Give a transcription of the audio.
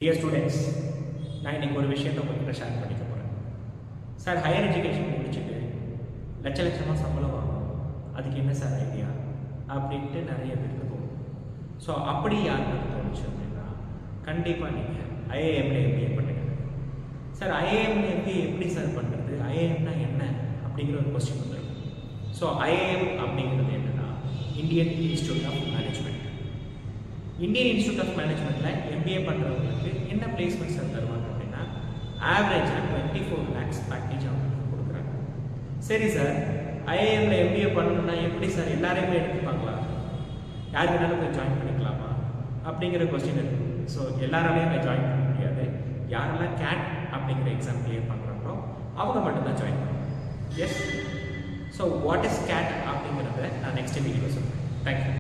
Dear students, நான் இன்றைக்கி ஒரு விஷயத்தை உங்கள்கிட்ட ஷேர் பண்ணிக்க போகிறேன். சார், ஹையர் எஜுகேஷன் முடிச்சுட்டு லட்சமாக சம்பளம் வாங்கணும், அதுக்கு என்ன சார் ஐடியா அப்படின்ட்டு நிறைய பேருக்கு தோணும். ஸோ அப்படி யாருக்கு தோணுச்சு அப்படின்னா, கண்டிப்பாக நீங்கள் ஐஏஎம்ல எம்பிஏ பண்ணுங்க. சார், ஐஏஎம்ல எம்பிஏ எப்படி சார் பண்ணுறது, ஐஏஎம்னா என்ன அப்படிங்கிற ஒரு கொஸ்டின் வந்துருக்கு. ஸோ ஐஏஎம் அப்படிங்கிறது என்னென்னா Indian institute of management. Indian institute of மேனேஜ்மெண்ட்டில் எம்பிஏ பண்ணுறவங்களுக்கு என்ன பிளேஸ்மெண்ட்ஸ் தருவாங்க அப்படின்னா, ஆவரேஜாக 24 lakhs பேக்கேஜ் அவங்களுக்கு கொடுக்குறாங்க. சரி சார், ஐஏஎம்ல எம்பிஏ பண்ணணும்னா எப்படி சார் எல்லாரையுமே எடுத்துப்பாங்களா, யார் வேணாலும் போய் ஜாயின் பண்ணிக்கலாமா அப்படிங்கிற கொஸ்டின் இருக்குது. ஸோ எல்லாராலையும் அங்கே ஜாயின் பண்ண முடியாது. யாரெல்லாம் கேட் அப்படிங்கிற எக்ஸாம் கிளியர் பண்ணுறாங்களோ அவங்க மட்டும்தான் ஜாயின் பண்ணுவாங்க. Yes. So what is GATE அப்படிங்கிறத நான் நெக்ஸ்ட் வீடியோவில் சொல்கிறேன். தேங்க்யூ.